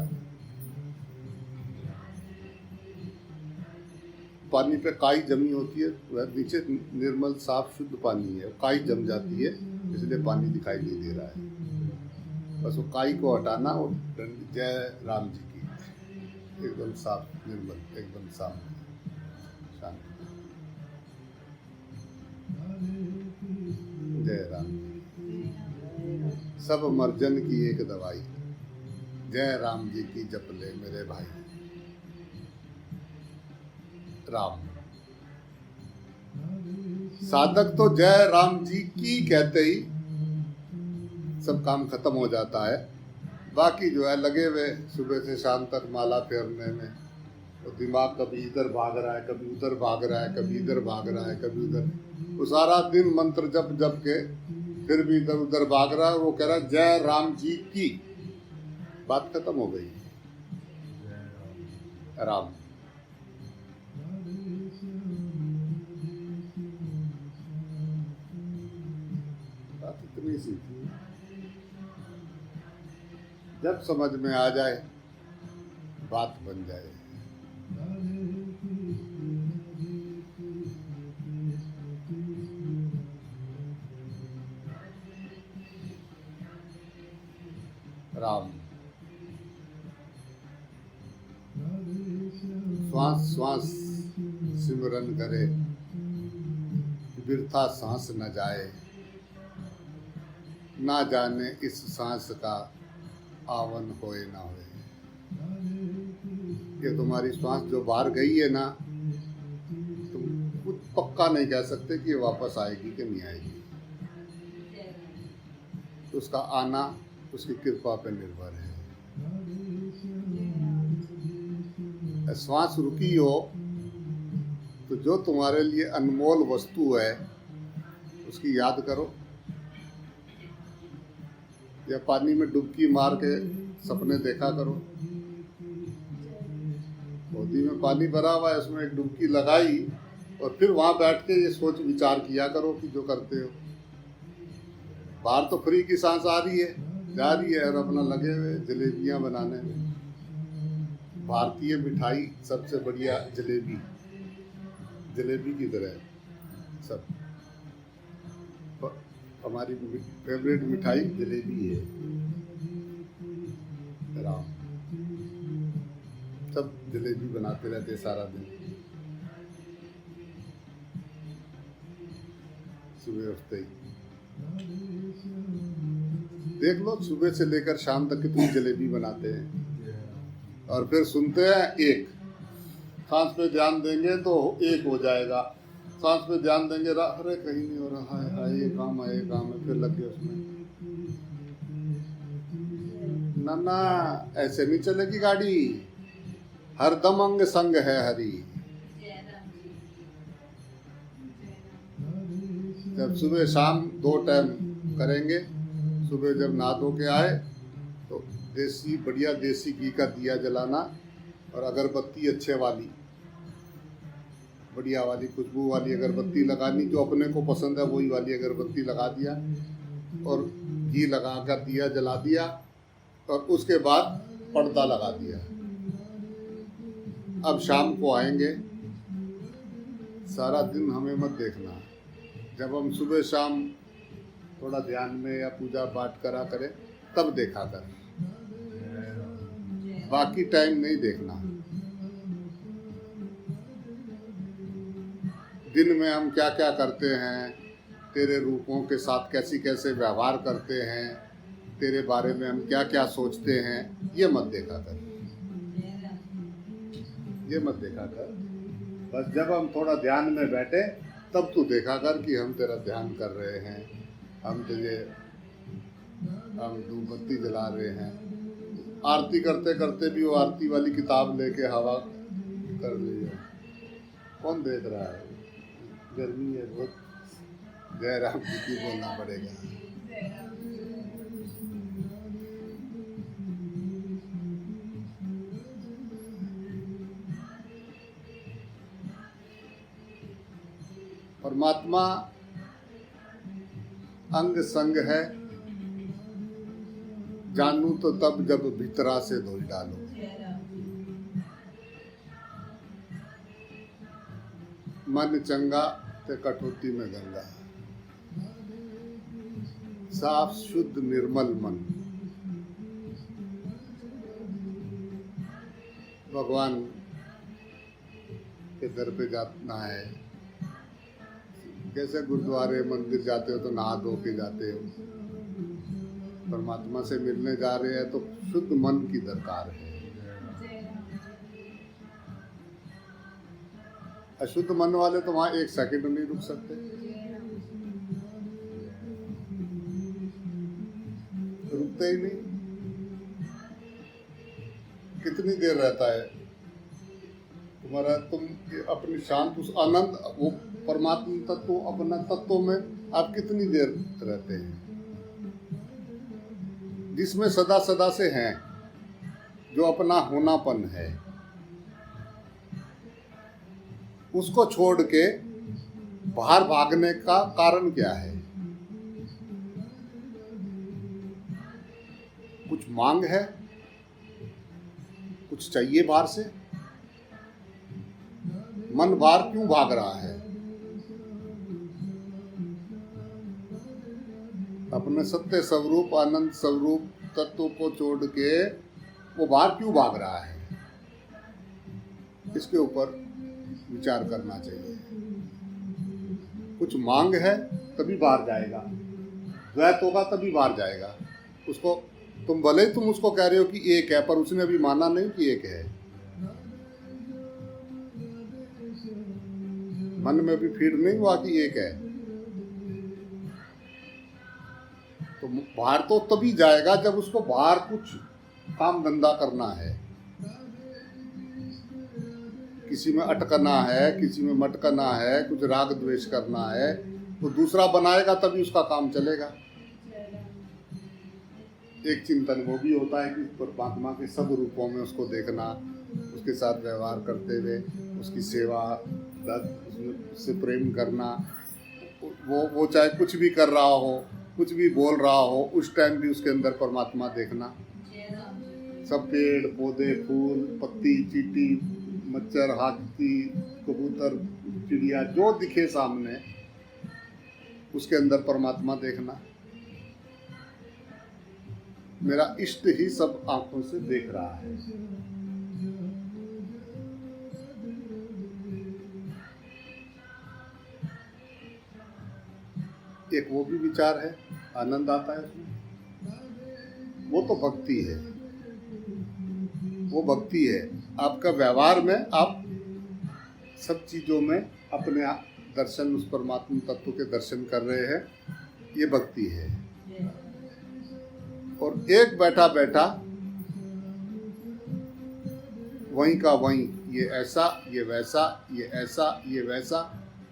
पानी पे काई जमी होती है, वह नीचे निर्मल साफ शुद्ध पानी है, काई जम जाती है, इसलिए पानी दिखाई नहीं दे रहा है। बस वो काई को हटाना और जय राम जी की, एकदम साफ निर्मल, एकदम साफ शांत। जय राम जी। सब मर्जन की एक दवाई, जय राम जी की जप ले मेरे भाई। राम। साधक तो जय राम जी की कहते ही सब काम खत्म हो जाता है। बाकी जो है लगे हुए सुबह से शाम तक माला फेरने में, तो दिमाग कभी इधर भाग रहा है, कभी उधर भाग रहा है, कभी इधर भाग रहा है, कभी उधर। वो सारा दिन मंत्र जप जप के फिर भी इधर उधर भाग रहा है। वो कह रहा है जय राम जी की, बात खत्म हो गई। राम। बात इतनी सी थी, जब समझ में आ जाए बात बन जाए। राम। श्वास श्वास सिमरन करे, बिरथा सांस न जाए, ना जाने इस सांस का आवन होए ना होए। ये तुम्हारी श्वास जो बाहर गई है ना, तुम कुछ पक्का नहीं कह सकते कि ये वापस आएगी कि नहीं आएगी। तो उसका आना उसकी कृपा पर निर्भर है। श्वास रुकी हो तो जो तुम्हारे लिए अनमोल वस्तु है उसकी याद करो, या पानी में डुबकी मार के सपने देखा करो। गोदी में पानी भरा हुआ है, उसमें एक डुबकी लगाई और फिर वहां बैठ के ये सोच विचार किया करो कि जो करते हो। बाहर तो फ्री की सांस आ रही है, जा रही है, और अपना लगे हुए जलेबियां बनाने में। भारतीय मिठाई सबसे बढ़िया जलेबी, जलेबी की तरह सब। हमारी फेवरेट मिठाई जलेबी है। राम सब जलेबी बनाते रहते सारा दिन। सुबह उठते ही देख लो, सुबह से लेकर शाम तक कितनी जलेबी बनाते हैं। और फिर सुनते हैं एक, सांस पे ध्यान देंगे तो एक हो जाएगा, सांस पे ध्यान देंगे अरे कहीं नहीं हो रहा है, हाय ये काम है, ये काम है, फिर लग गए उसमें। ना ना, ऐसे नहीं चलेगी गाड़ी, हरदम अंग संग है हरी। जब सुबह शाम 2 टाइम करेंगे, सुबह जब नहा धो के आए तो देसी बढ़िया देसी घी का दिया जलाना और अगरबत्ती अच्छे वाली बढ़िया वाली खुशबू वाली अगरबत्ती लगानी, जो अपने को पसंद है वही वाली अगरबत्ती लगा दिया और घी लगा कर दिया जला दिया और उसके बाद पर्दा लगा दिया। अब शाम को आएंगे, सारा दिन हमें मत देखना। जब हम सुबह शाम थोड़ा ध्यान में या पूजा पाठ करा करें तब देखा कर, बाकी टाइम नहीं देखना। दिन में हम क्या क्या करते हैं, तेरे रूपों के साथ कैसी कैसे व्यवहार करते हैं, तेरे बारे में हम क्या क्या सोचते हैं, ये मत देखा कर, ये मत देखा कर। बस जब हम थोड़ा ध्यान में बैठे तब तू देखा कर कि हम तेरा ध्यान कर रहे हैं, हम धूप बत्ती जला रहे हैं। आरती करते करते भी वो आरती वाली किताब लेके हवा कर रही है, कौन देख रहा है? गर्मी है बहुत। जय राम जी की बोलना पड़ेगा। परमात्मा अंग संग है, जानू तो तब जब भीतरा से धोई डालो। मन चंगा ते कटौती में गंगा, साफ शुद्ध निर्मल मन। भगवान के दर पे जाना है, कैसे गुरुद्वारे मंदिर जाते हो तो नहा धो के जाते हो, परमात्मा से मिलने जा रहे हैं तो शुद्ध मन की दरकार है। अशुद्ध मन वाले तो वहां 1 सेकंड नहीं रुक सकते, रुकते ही नहीं। कितनी देर रहता है तुम्हारा, तुम अपनी शांत उस आनंद, वो परमात्मा तत्व अपना तत्व में आप कितनी देर रहते हैं, जिसमें सदा सदा से हैं, जो अपना होनापन है, उसको छोड़ के बाहर भागने का कारण क्या है? कुछ मांग है, कुछ चाहिए बाहर से? मन बाहर क्यों भाग रहा है? अपने सत्य स्वरूप आनंद स्वरूप तत्व को छोड़ के वो बाहर क्यों भाग रहा है? इसके ऊपर विचार करना चाहिए। कुछ मांग है तभी बाहर जाएगा, द्वैत होगा तभी बाहर जाएगा। उसको तुम भले ही तुम उसको कह रहे हो कि एक है, पर उसने अभी माना नहीं कि एक है। मन में भी फीड नहीं हुआ कि एक है, तो बाहर तो तभी जाएगा जब उसको बाहर कुछ काम धंधा करना है, किसी में अटकना है, किसी में मटकना है, कुछ राग द्वेष करना है, तो दूसरा बनाएगा तभी उसका काम चलेगा। एक चिंतन वो भी होता है कि परमात्मा के सब रूपों में उसको देखना, उसके साथ व्यवहार करते हुए उसकी सेवा, उससे प्रेम करना। वो चाहे कुछ भी कर रहा हो, कुछ भी बोल रहा हो, उस टाइम भी उसके अंदर परमात्मा देखना। सब पेड़ पौधे, फूल, पत्ती, चींटी, मच्छर, हाथी, कबूतर, चिड़िया जो दिखे सामने, उसके अंदर परमात्मा देखना। मेरा इष्ट ही सब आंखों से देख रहा है। एक वो भी विचार है, आनंद आता है उसमें। वो तो भक्ति है, वो भक्ति है। आपका व्यवहार में आप सब चीजों में अपने आप दर्शन, उस परमात्मा तत्व के दर्शन कर रहे हैं, ये भक्ति है। और एक बैठा बैठा वहीं का वहीं, ये ऐसा, ये वैसा, ये ऐसा, ये वैसा,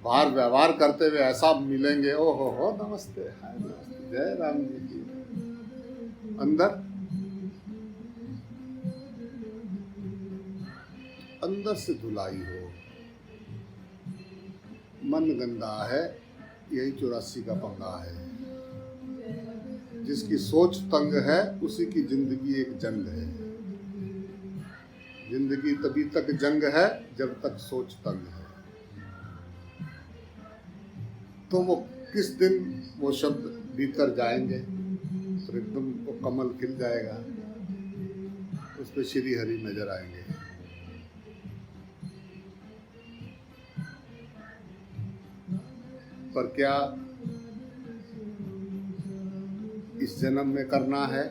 बाहर व्यवहार करते हुए ऐसा मिलेंगे, ओ हो नमस्ते, हाय नमस्ते, जय राम जी की। अंदर से धुलाई हो। मन गंदा है, यही 84 का पंगा है। जिसकी सोच तंग है, उसी की जिंदगी एक जंग है। जिंदगी तभी तक जंग है जब तक सोच तंग है। तो वो किस दिन वो शब्द भीतर जाएंगे तो एकदम वो कमल खिल जाएगा, उस पे श्री हरि नजर आएंगे। पर क्या इस जन्म में करना है?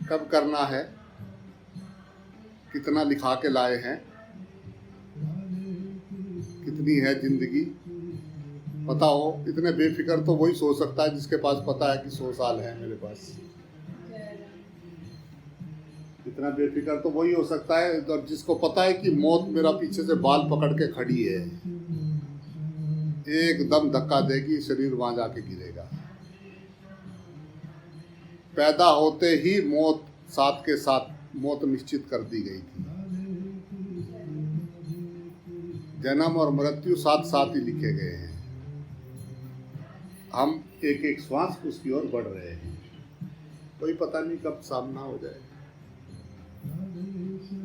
कब करना है? कितना लिखा के लाए हैं? कितनी है जिंदगी? पता हो, इतने बेफिक्र तो वही सोच सकता है जिसके पास पता है कि 100 साल है मेरे पास। इतना बेफिक्र तो वही हो सकता है और जिसको पता है कि मौत मेरा पीछे से बाल पकड़ के खड़ी है, एकदम धक्का देगी, शरीर वहां जाके गिरेगा। पैदा होते ही मौत साथ के साथ मौत निश्चित कर दी गई थी। जन्म और मृत्यु साथ साथ ही लिखे गए हैं। हम एक एक श्वास उसकी ओर बढ़ रहे हैं, कोई पता नहीं कब सामना हो जाए।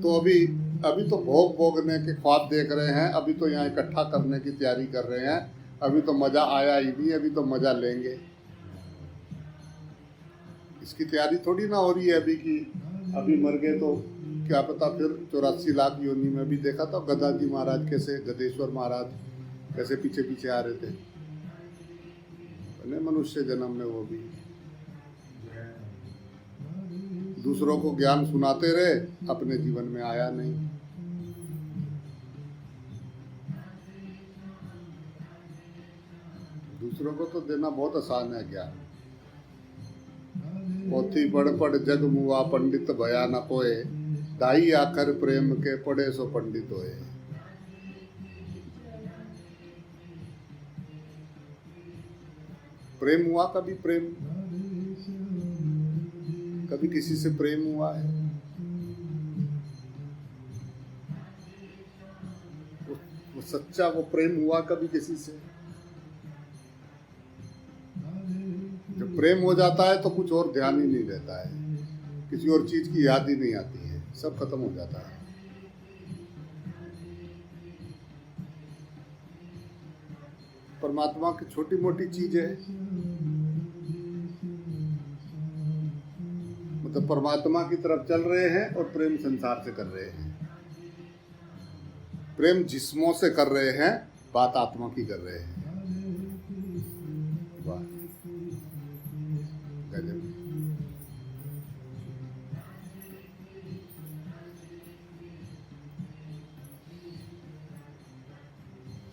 तो अभी तो भोग भोगने के ख्वाब देख रहे हैं, अभी तो यहाँ इकट्ठा करने की तैयारी कर रहे हैं। अभी तो मजा आया ही नहीं, अभी तो मजा लेंगे। इसकी तैयारी थोड़ी ना हो रही है अभी की अभी मर गए तो क्या पता फिर 84 लाख योनि में। भी देखा था गदा जी महाराज कैसे, गदेश्वर महाराज कैसे पीछे पीछे आ रहे थे, मनुष्य जन्म में वो भी दूसरों को ज्ञान सुनाते रहे, अपने जीवन में आया नहीं। दूसरों को तो देना बहुत आसान है ज्ञान। पोथी पढ़ जग मुआ, पंडित भया न कोय, दाई आखर प्रेम के पढ़े सो पंडित होए। प्रेम हुआ कभी? प्रेम कभी किसी से प्रेम हुआ है? वो सच्चा वो प्रेम हुआ कभी किसी से? जब प्रेम हो जाता है तो कुछ और ध्यान ही नहीं रहता है, किसी और चीज की याद ही नहीं आती है, सब खत्म हो जाता है। परमात्मा की छोटी मोटी चीजें, मतलब परमात्मा की तरफ चल रहे हैं और प्रेम संसार से कर रहे हैं। प्रेम जिस्मों से कर रहे हैं, बात आत्मा की कर रहे हैं। वाह, गजब।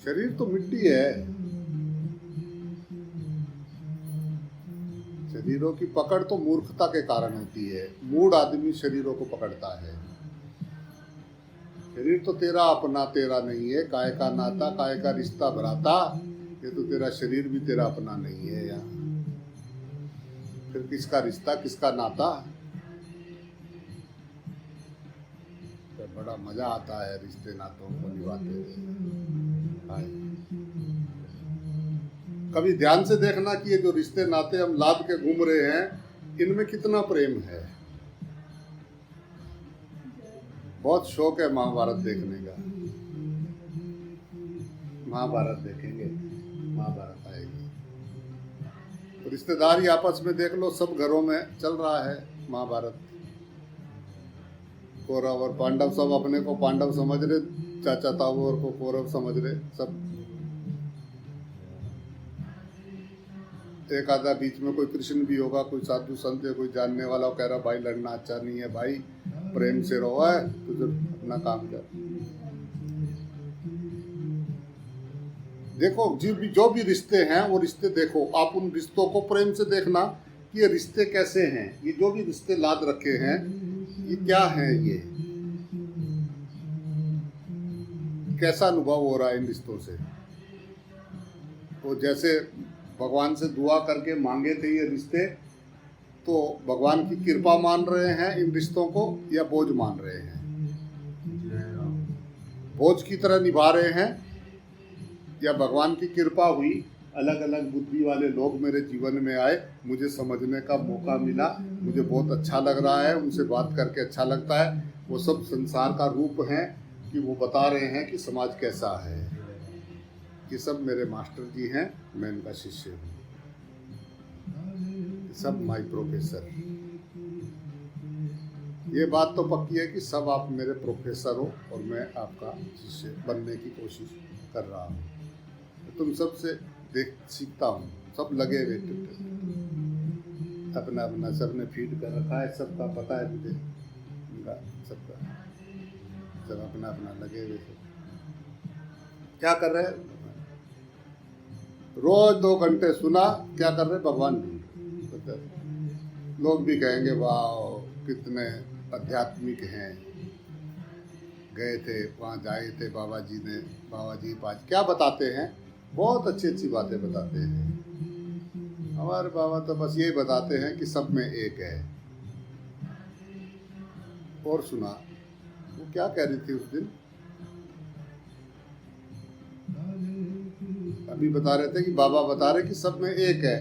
शरीर तो मिट्टी है। शरीरों की पकड़ तो मूर्खता के कारण होती है। मूढ़ आदमी शरीरों को पकड़ता है। शरीर तो तेरा अपना तेरा नहीं है, काय का नाता काय का रिश्ता भराता। ये तो तेरा शरीर भी तेरा अपना नहीं है यार, फिर किसका रिश्ता किसका नाता? तो बड़ा मजा आता है रिश्ते नातों को निभाते हुए। कभी ध्यान से देखना कि ये जो रिश्ते नाते हम लाद के घूम रहे हैं, इनमें कितना प्रेम है। बहुत शौक है महाभारत देखने का। महाभारत देखेंगे। महाभारत आएगी। रिश्तेदारी आपस में देख लो, सब घरों में चल रहा है महाभारत। कौरव और पांडव, सब अपने को पांडव समझ रहे, चाचा ताऊ और को कौरव समझ रहे सब। एक आधा बीच में कोई कृष्ण भी होगा, कोई साधु संत या कोई जानने वाला कह रहा भाई लड़ना अच्छा नहीं है भाई, प्रेम से रहो है तो जो अपना काम कर। देखो जो भी रिश्ते हैं वो रिश्ते देखो, आप उन रिश्तों को प्रेम से देखना कि ये रिश्ते कैसे हैं, ये जो भी रिश्ते लाद रखे हैं ये क्या है, ये कैसा अनुभव हो रहा है इन रिश्तों से। तो जैसे भगवान से दुआ करके मांगे थे ये रिश्ते, तो भगवान की कृपा मान रहे हैं इन रिश्तों को या बोझ मान रहे हैं? बोझ की तरह निभा रहे हैं या भगवान की कृपा हुई, अलग अलग बुद्धि वाले लोग मेरे जीवन में आए, मुझे समझने का मौका मिला, मुझे बहुत अच्छा लग रहा है, उनसे बात करके अच्छा लगता है। वो सब संसार का रूप हैं कि वो बता रहे हैं कि समाज कैसा है। ये सब मेरे मास्टर जी हैं, मैं इनका शिष्य हूँ, सब माय प्रोफेसर। ये बात तो पक्की है कि सब आप मेरे प्रोफेसर हो और मैं आपका शिष्य बनने की कोशिश कर रहा हूँ। तुम सबसे देख सीखता हूँ, सब लगे हुए अपना अपना सबने फीड कर रखा है, सबका पता है मुझे, उनका सबका सब अपना अपना लगे हुए थे। क्या कर रहे हैं? रोज 2 घंटे सुना, क्या कर रहे? भगवान ढूंढ रहे। लोग भी कहेंगे वाह कितने आध्यात्मिक हैं, गए थे वहाँ, जाए थे बाबा जी ने, बाबा जी पास क्या बताते हैं, बहुत अच्छी अच्छी बातें बताते हैं। हमारे बाबा तो बस यही बताते हैं कि सब में एक है। और सुना वो क्या कह रही थी उस दिन, अभी बता रहे थे कि बाबा बता रहे कि सब में एक है।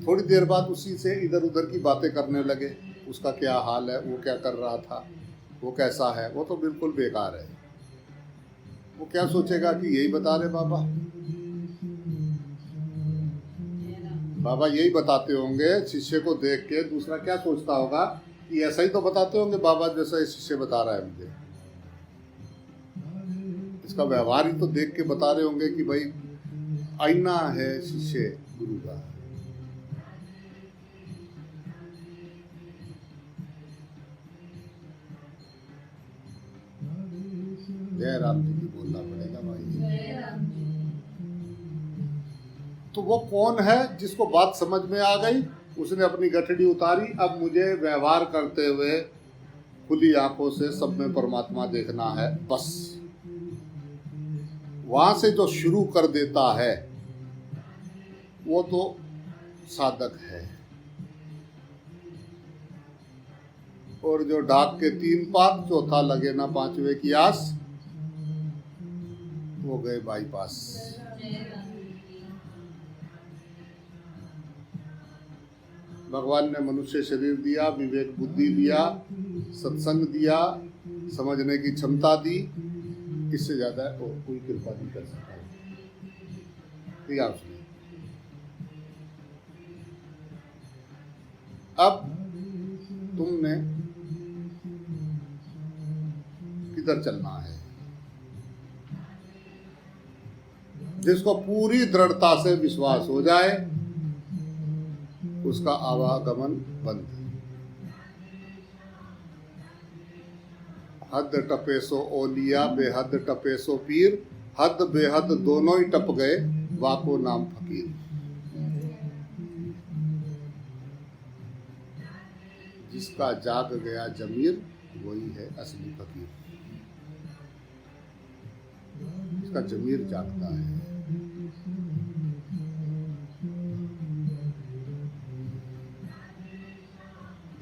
थोड़ी देर बाद उसी से इधर उधर की बातें करने लगे, उसका क्या हाल है, वो क्या कर रहा था, वो कैसा है, वो तो बिल्कुल बेकार है। वो क्या सोचेगा कि यही बता रहे बाबा, बाबा यही बताते होंगे। शिष्य को देख के दूसरा क्या सोचता होगा कि ऐसा ही तो बताते होंगे बाबा जैसा शिष्य बता रहा है मुझे। इसका व्यवहार ही तो देख के बता रहे होंगे कि भाई आईना है शिष्य गुरु का। जय राम जी की बोलना पड़ेगा भाई। तो वो कौन है जिसको बात समझ में आ गई, उसने अपनी गठड़ी उतारी, अब मुझे व्यवहार करते हुए खुली आंखों से सब में परमात्मा देखना है, बस। वहां से जो शुरू कर देता है वो तो साधक है, और जो डाक के 3 पात, चौथा लगे ना 5वें की आस, वो गए बाईपास। भगवान ने मनुष्य शरीर दिया, विवेक बुद्धि दिया, सत्संग दिया, समझने की क्षमता दी, इससे ज्यादा और कोई कृपा नहीं कर सकता। ठीक है, आप सुनिए। अब तुमने किधर चलना है? जिसको पूरी दृढ़ता से विश्वास हो जाए उसका आवागमन बंद। हद टपेसो ओलिया, बेहद टपेसो पीर, हद बेहद दोनों ही टप गए, वाको नाम फकीर। जिसका जाग गया जमीर वही है असली फकीर। इसका जमीर जागता है।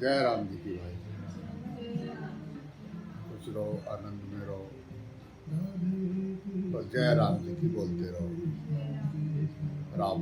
जय राम जी की भाई, खुश रहो, आनंद में रहो, और जय राम जी की बोलते रहो। राम